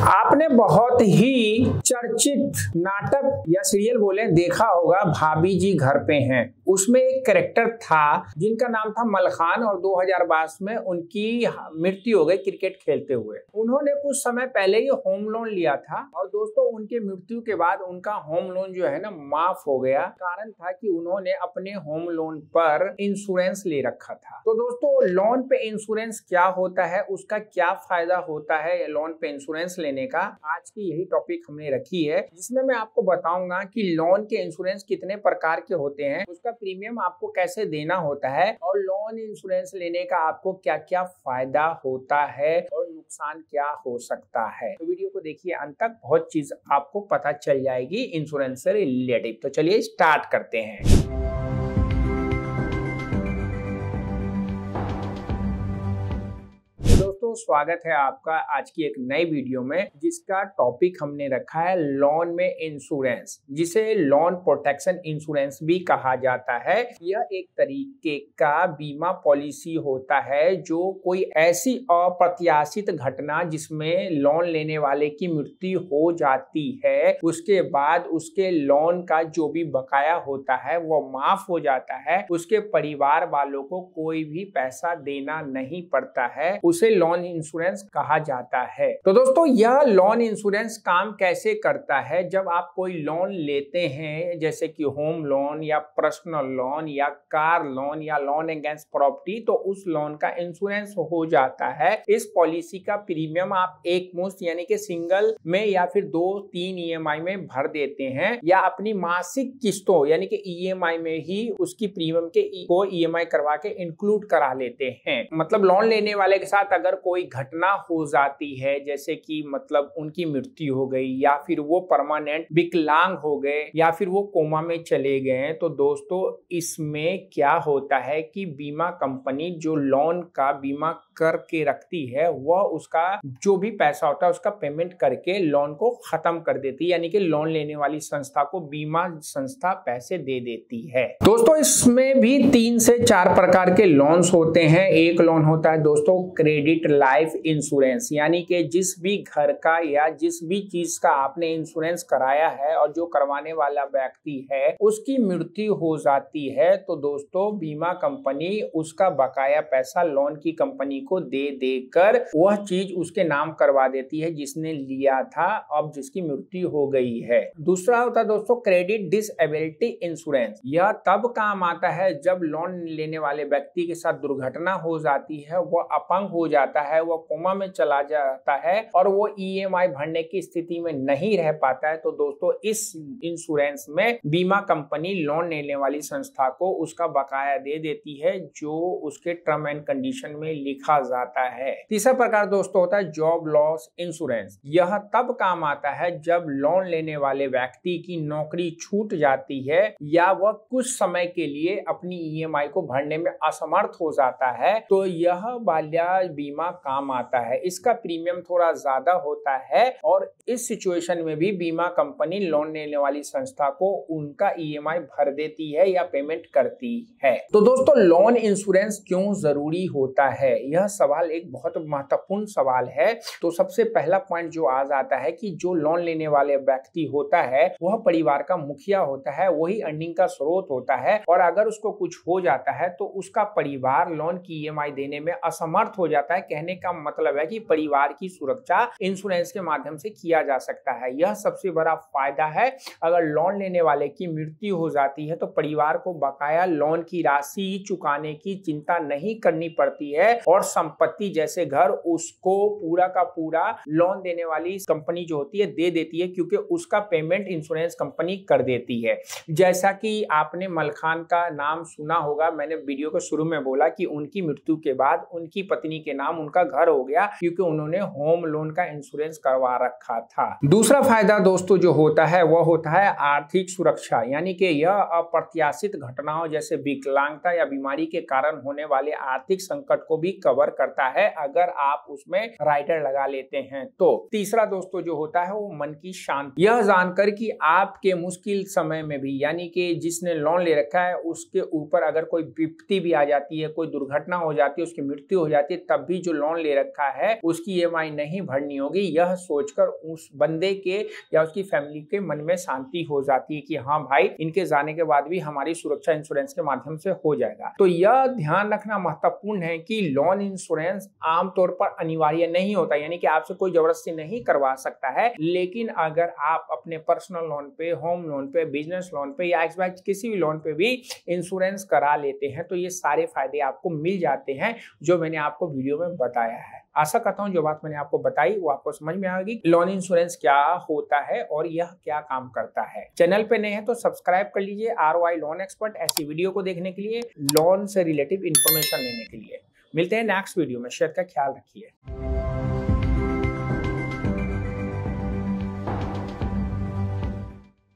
आपने बहुत ही चर्चित नाटक या सीरियल बोले देखा होगा, भाभी जी घर पे हैं। उसमें एक कैरेक्टर था जिनका नाम था मलखान और 2022 में उनकी मृत्यु हो गई क्रिकेट खेलते हुए। उन्होंने कुछ समय पहले ही होम लोन लिया था और दोस्तों उनके मृत्यु के बाद उनका होम लोन जो है ना माफ हो गया। कारण था कि उन्होंने अपने होम लोन पर इंश्योरेंस ले रखा था। तो दोस्तों लोन पे इंश्योरेंस क्या होता है, उसका क्या फायदा होता है लोन पे इंश्योरेंस लेने का, आज की यही टॉपिक हमने रखी है, जिसमें मैं आपको बताऊंगा कि लोन के इंश्योरेंस कितने प्रकार के होते हैं, उसका प्रीमियम आपको कैसे देना होता है और लोन इंश्योरेंस लेने का आपको क्या क्या फायदा होता है और नुकसान क्या हो सकता है। तो वीडियो को देखिए अंत तक, बहुत चीज आपको पता चल जाएगी इंश्योरेंस से रिलेटेड। तो चलिए स्टार्ट करते हैं। दोस्तों स्वागत है आपका आज की एक नई वीडियो में, जिसका टॉपिक हमने रखा है लोन में इंश्योरेंस, जिसे लोन प्रोटेक्शन इंश्योरेंस भी कहा जाता है। यह एक तरीके का बीमा पॉलिसी होता है जो कोई ऐसी अप्रत्याशित घटना जिसमें लोन लेने वाले की मृत्यु हो जाती है, उसके बाद उसके लोन का जो भी बकाया होता है वो माफ हो जाता है, उसके परिवार वालों को कोई भी पैसा देना नहीं पड़ता है, उसे लोन इंश्योरेंस कहा जाता है। तो दोस्तों यह लोन इंश्योरेंस काम कैसे करता है? जब आप कोई लोन लेते हैं जैसे कि होम लोन या पर्सनल लोन या कार लोन या लोन अगेंस्ट प्रॉपर्टी, तो उस लोन का इंश्योरेंस हो जाता है। इस पॉलिसी का प्रीमियम आप एक मुश्त यानी कि सिंगल में या फिर 2-3 EMI में भर देते हैं, या अपनी मासिक किस्तों यानी कि EMI में ही उसकी प्रीमियम को EMI करवा के इंक्लूड करा लेते हैं। मतलब लोन लेने वाले के साथ अगर कोई घटना हो जाती है, जैसे कि मतलब उनकी मृत्यु हो गई या फिर वो परमानेंट विकलांग हो गए या फिर वो कोमा में चले गए, तो दोस्तों इसमें क्या होता है कि बीमा कंपनी जो लोन का बीमा करके रखती है वह उसका जो भी पैसा होता है उसका पेमेंट करके लोन को खत्म कर देती है, यानी कि लोन लेने वाली संस्था को बीमा संस्था पैसे दे देती है। दोस्तों इसमें भी 3 से 4 प्रकार के लोन्स होते हैं। एक लोन होता है दोस्तों क्रेडिट लाइफ इंश्योरेंस, यानी कि जिस भी घर का या जिस भी चीज का आपने इंश्योरेंस कराया है और जो करवाने वाला व्यक्ति है उसकी मृत्यु हो जाती है, तो दोस्तों बीमा कंपनी उसका बकाया पैसा लोन की कंपनी को दे देकर वह चीज उसके नाम करवा देती है जिसने लिया था, अब जिसकी मृत्यु हो गई है। दूसरा होता है दोस्तों क्रेडिट डिसेबिलिटी इंश्योरेंस। यह तब काम आता है जब लोन लेने वाले व्यक्ति के साथ दुर्घटना हो जाती है, वह अपंग हो जाता है, वो कोमा में चला जाता है और वो EMI भरने की स्थिति में नहीं रह पाता है, तो दोस्तों इस इंश्योरेंस में बीमा कंपनी लोन लेने वाली संस्था को उसका बकाया दे देती है जो उसके टर्म एंड कंडीशन में लिखा जाता है। तीसरा प्रकार दोस्तों होता है जॉब लॉस इंश्योरेंस। यह तब काम आता है जब लोन लेने वाले व्यक्ति की नौकरी छूट जाती है या वह कुछ समय के लिए अपनी EMI को भरने में असमर्थ हो जाता है, तो यह वाला बीमा काम आता है। इसका प्रीमियम थोड़ा ज्यादा होता है और इस सिचुएशन में भी बीमा कंपनी लोन लेने वाली संस्था को उनका EMI भर देती है या पेमेंट करती है। तो दोस्तों लोन इंश्योरेंस क्यों जरूरी होता है, यह सवाल एक बहुत महत्वपूर्ण सवाल है। तो सबसे पहला पॉइंट जो आ जाता है कि जो लोन लेने वाले व्यक्ति होता है वह परिवार का मुखिया होता है, वही अर्निंग का स्रोत होता है, और अगर उसको कुछ हो जाता है तो उसका परिवार लोन की EMI देने में असमर्थ हो जाता है। कहने का मतलब है कि परिवार की सुरक्षा इंश्योरेंस के माध्यम से किया जा सकता है। यह सबसे बड़ा फायदा है। अगर लोन लेने वाले की मृत्यु हो जाती है तो परिवार को बकाया लोन की राशि चुकाने की चिंता नहीं करनी पड़ती है और संपत्ति जैसे घर उसको पूरा का पूरा लोन देने वाली कंपनी जो होती है दे देती है, क्योंकि उसका पेमेंट इंश्योरेंस कंपनी कर देती है। जैसा कि आपने मलखान का नाम सुना होगा, मैंने वीडियो के शुरू में बोला कि उनकी मृत्यु के बाद उनकी पत्नी के नाम उनका घर हो गया क्योंकि उन्होंने होम लोन का इंश्योरेंस करवा रखा था। दूसरा फायदा दोस्तों जो होता है वह होता है आर्थिक सुरक्षा, यानी कि यह अप्रत्याशित घटनाओं जैसे विकलांगता या बीमारी के कारण होने वाले आर्थिक संकट को भी कवर करता है अगर आप उसमें राइडर लगा लेते हैं। तो तीसरा दोस्तों जो होता है वो मन की शांति, यह जानकर कि आपके मुश्किल समय में भी, यानी कि जिसने लोन ले रखा है उसके ऊपर अगर कोई विपत्ति भी आ जाती है, कोई दुर्घटना हो जाती है, उसकी मृत्यु हो जाती है, तब भी जो लोन ले रखा है उसकी ईएमआई नहीं भरनी होगी, यह सोचकर उस बंदे के या उसकी फैमिली के मन में शांति हो जाती है कि हाँ भाई, इनके जाने के बाद भी हमारी सुरक्षा इंश्योरेंस के माध्यम से हो जाएगा। तो यह ध्यान रखना महत्वपूर्ण है कि लोन इंश्योरेंस आमतौर पर अनिवार्य नहीं होता, यानी कि आपसे कोई जबरदस्ती नहीं करवा सकता है। लेकिन अगर आप अपने पर्सनल लोन पे, होम लोन पे, बिजनेस लोन पे या एक्स किसी भी लोन पे भी इंश्योरेंस करा लेते हैं तो ये सारे फायदे आपको मिल जाते हैं जो मैंने आपको वीडियो में बताया है। आशा करता हूं जो बात मैंने आपको बताई वो आपको समझ में आएगी। लोन इंश्योरेंस क्या होता है और यह क्या काम करता है। चैनल पे नए हैं तो सब्सक्राइब कर लीजिए ROI लोन एक्सपर्ट, ऐसी वीडियो को देखने के लिए, लोन से रिलेटिव इंफॉर्मेशन लेने के लिए। मिलते हैं नेक्स्ट वीडियो में। शेयर का ख्याल रखिए।